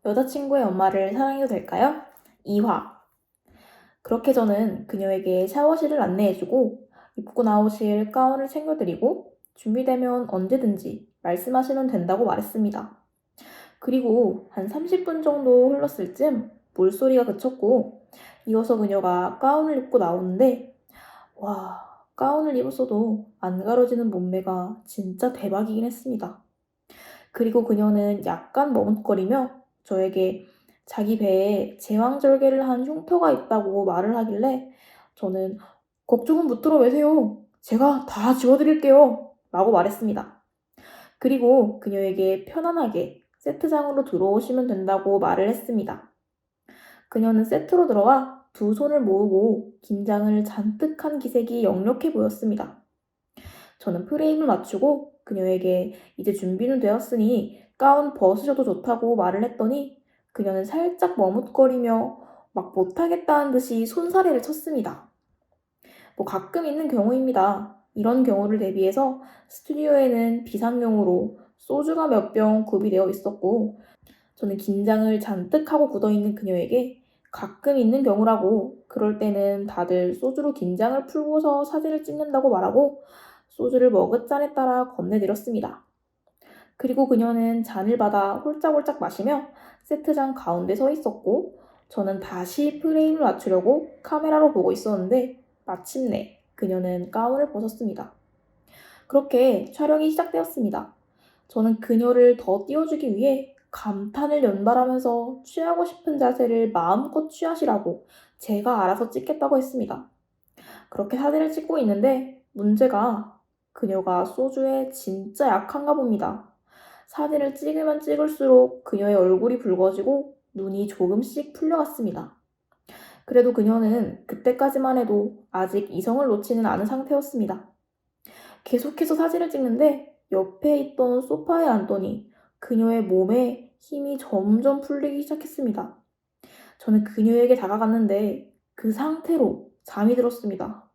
여자친구의 엄마를 사랑해도 될까요? 2화. 그렇게 저는 그녀에게 샤워실을 안내해주고 입고 나오실 가운을 챙겨드리고 준비되면 언제든지 말씀하시면 된다고 말했습니다. 그리고 한 30분 정도 흘렀을 즈음 물소리가 그쳤고 이어서 그녀가 가운을 입고 나오는데 가운을 입었어도 안 가려지는 몸매가 진짜 대박이긴 했습니다. 그리고 그녀는 약간 머뭇거리며 저에게 자기 배에 제왕절개를 한 흉터가 있다고 말을 하길래 저는 걱정은 묻들어 매세요. 제가 다 지워드릴게요. 라고 말했습니다. 그리고 그녀에게 편안하게 세트장으로 들어오시면 된다고 말을 했습니다. 그녀는 세트로 들어와 두 손을 모으고 긴장을 잔뜩 한 기색이 역력해 보였습니다. 저는 프레임을 맞추고 그녀에게 이제 준비는 되었으니 가운 벗으셔도 좋다고 말을 했더니 그녀는 살짝 머뭇거리며 막 못하겠다는 듯이 손사래를 쳤습니다. 가끔 있는 경우입니다. 이런 경우를 대비해서 스튜디오에는 비상용으로 소주가 몇 병 구비되어 있었고 저는 긴장을 잔뜩 하고 굳어있는 그녀에게 가끔 있는 경우라고 그럴 때는 다들 소주로 긴장을 풀고서 사진을 찍는다고 말하고 소주를 머그잔에 따라 건네드렸습니다. 그리고 그녀는 잔을 받아 홀짝홀짝 마시며 세트장 가운데 서 있었고 저는 다시 프레임을 맞추려고 카메라로 보고 있었는데 마침내 그녀는 가운을 벗었습니다. 그렇게 촬영이 시작되었습니다. 저는 그녀를 더 띄워주기 위해 감탄을 연발하면서 취하고 싶은 자세를 마음껏 취하시라고 제가 알아서 찍겠다고 했습니다. 그렇게 사진을 찍고 있는데 문제가 그녀가 소주에 진짜 약한가 봅니다. 사진을 찍으면 찍을수록 그녀의 얼굴이 붉어지고 눈이 조금씩 풀려갔습니다. 그래도 그녀는 그때까지만 해도 아직 이성을 놓지는 않은 상태였습니다. 계속해서 사진을 찍는데 옆에 있던 소파에 앉더니 그녀의 몸에 힘이 점점 풀리기 시작했습니다. 저는 그녀에게 다가갔는데 그 상태로 잠이 들었습니다.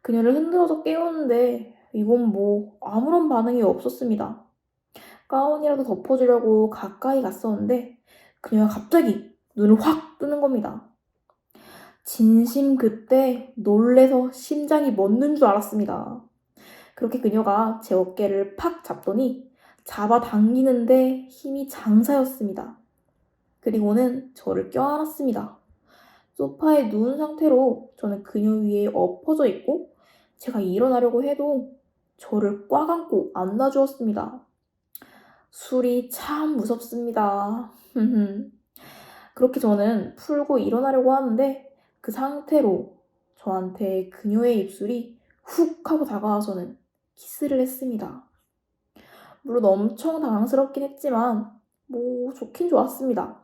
그녀를 흔들어서 깨우는데 이건 아무런 반응이 없었습니다. 가운이라도 덮어주려고 가까이 갔었는데 그녀가 갑자기 눈을 확 뜨는 겁니다. 진심 그때 놀래서 심장이 멎는 줄 알았습니다. 그렇게 그녀가 제 어깨를 팍 잡더니 잡아당기는데 힘이 장사였습니다. 그리고는 저를 껴안았습니다. 소파에 누운 상태로 저는 그녀 위에 엎어져 있고 제가 일어나려고 해도 저를 꽉 안고 안아주었습니다. 술이 참 무섭습니다. 그렇게 저는 풀고 일어나려고 하는데 그 상태로 저한테 그녀의 입술이 훅 하고 다가와서는 키스를 했습니다. 물론 엄청 당황스럽긴 했지만 좋긴 좋았습니다.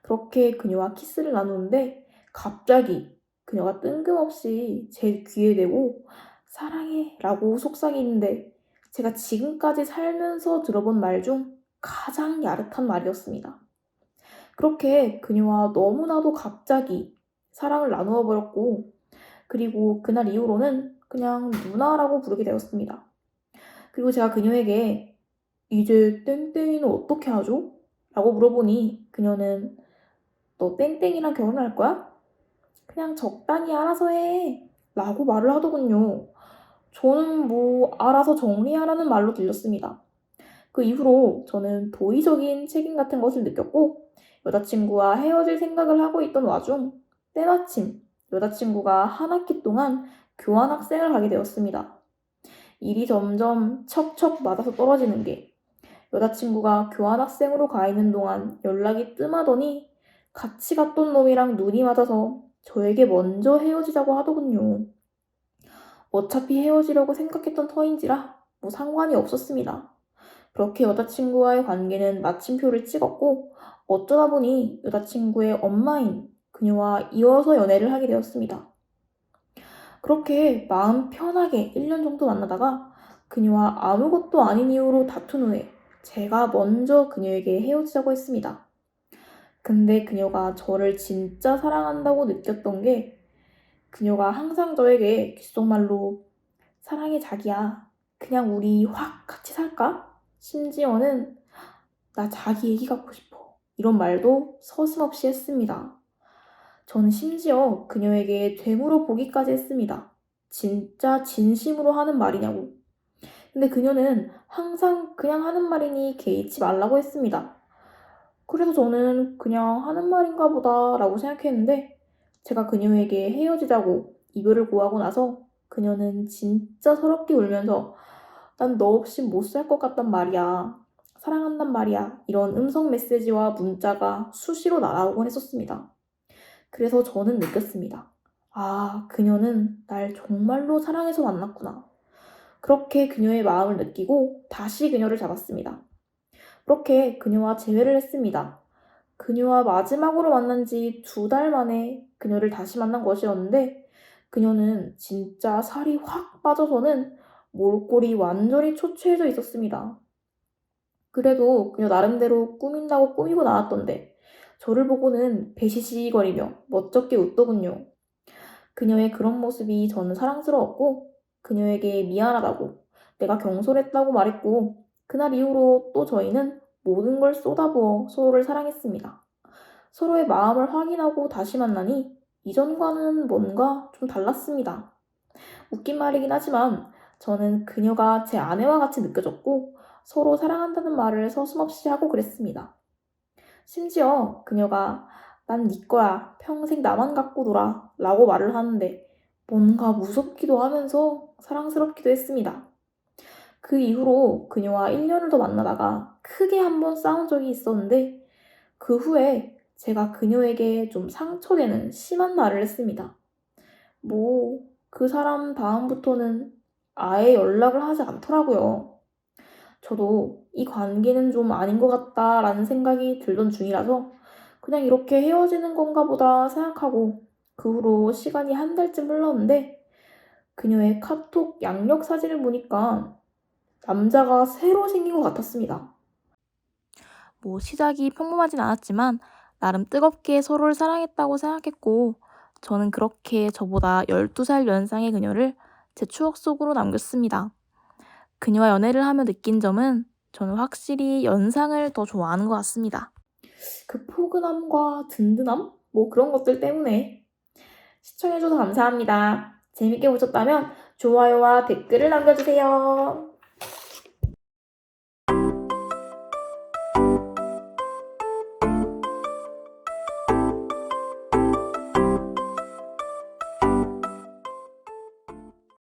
그렇게 그녀와 키스를 나누는데 갑자기 그녀가 뜬금없이 제 귀에 대고 사랑해 라고 속삭이는데 제가 지금까지 살면서 들어본 말 중 가장 야릇한 말이었습니다. 그렇게 그녀와 너무나도 갑자기 사랑을 나누어 버렸고 그리고 그날 이후로는 그냥 누나라고 부르게 되었습니다. 그리고 제가 그녀에게 이제 땡땡이는 어떻게 하죠? 라고 물어보니 그녀는 너 땡땡이랑 결혼할 거야? 그냥 적당히 알아서 해. 라고 말을 하더군요. 저는 알아서 정리하라는 말로 들렸습니다. 그 이후로 저는 도의적인 책임 같은 것을 느꼈고 여자친구와 헤어질 생각을 하고 있던 와중 때마침 여자친구가 한 학기 동안 교환학생을 가게 되었습니다. 일이 점점 척척 맞아서 떨어지는 게 여자친구가 교환학생으로 가 있는 동안 연락이 뜸하더니 같이 갔던 놈이랑 눈이 맞아서 저에게 먼저 헤어지자고 하더군요. 어차피 헤어지려고 생각했던 터인지라 상관이 없었습니다. 그렇게 여자친구와의 관계는 마침표를 찍었고 어쩌다 보니 여자친구의 엄마인 그녀와 이어서 연애를 하게 되었습니다. 그렇게 마음 편하게 1년 정도 만나다가 그녀와 아무것도 아닌 이유로 다툰 후에 제가 먼저 그녀에게 헤어지자고 했습니다. 근데 그녀가 저를 진짜 사랑한다고 느꼈던 게 그녀가 항상 저에게 귓속말로 사랑해 자기야 그냥 우리 확 같이 살까? 심지어는 나 자기 얘기 갖고 싶어 이런 말도 서슴없이 했습니다. 저는 심지어 그녀에게 되물어 보기까지 했습니다. 진짜 진심으로 하는 말이냐고. 근데 그녀는 항상 그냥 하는 말이니 개의치 말라고 했습니다. 그래서 저는 그냥 하는 말인가 보다라고 생각했는데 제가 그녀에게 헤어지자고 이별을 고하고 나서 그녀는 진짜 서럽게 울면서 난 너 없이 못 살 것 같단 말이야. 사랑한단 말이야. 이런 음성 메시지와 문자가 수시로 날아오곤 했었습니다. 그래서 저는 느꼈습니다. 아, 그녀는 날 정말로 사랑해서 만났구나. 그렇게 그녀의 마음을 느끼고 다시 그녀를 잡았습니다. 그렇게 그녀와 재회를 했습니다. 그녀와 마지막으로 만난 지 2달 만에 그녀를 다시 만난 것이었는데 그녀는 진짜 살이 확 빠져서는 몰골이 완전히 초췌해져 있었습니다. 그래도 그녀 나름대로 꾸민다고 꾸미고 나왔던데 저를 보고는 배시시거리며 멋쩍게 웃더군요. 그녀의 그런 모습이 저는 사랑스러웠고 그녀에게 미안하다고 내가 경솔했다고 말했고 그날 이후로 또 저희는 모든 걸 쏟아부어 서로를 사랑했습니다. 서로의 마음을 확인하고 다시 만나니 이전과는 뭔가 좀 달랐습니다. 웃긴 말이긴 하지만 저는 그녀가 제 아내와 같이 느껴졌고 서로 사랑한다는 말을 서슴없이 하고 그랬습니다. 심지어 그녀가 난 네 거야. 평생 나만 갖고 놀아. 라고 말을 하는데 뭔가 무섭기도 하면서 사랑스럽기도 했습니다. 그 이후로 그녀와 1년을 더 만나다가 크게 한번 싸운 적이 있었는데 그 후에 제가 그녀에게 좀 상처되는 심한 말을 했습니다. 뭐, 그 사람 다음부터는 아예 연락을 하지 않더라고요. 저도 이 관계는 좀 아닌 것 같다라는 생각이 들던 중이라서 그냥 이렇게 헤어지는 건가 보다 생각하고 그 후로 시간이 1달쯤 흘렀는데 그녀의 카톡 양력 사진을 보니까 남자가 새로 생긴 것 같았습니다. 뭐 시작이 평범하진 않았지만 나름 뜨겁게 서로를 사랑했다고 생각했고 저는 그렇게 저보다 12살 연상의 그녀를 제 추억 속으로 남겼습니다. 그녀와 연애를 하며 느낀 점은 저는 확실히 연상을 더 좋아하는 것 같습니다. 그 포근함과 든든함? 뭐 그런 것들 때문에. 시청해줘서 감사합니다. 재밌게 보셨다면 좋아요와 댓글을 남겨주세요.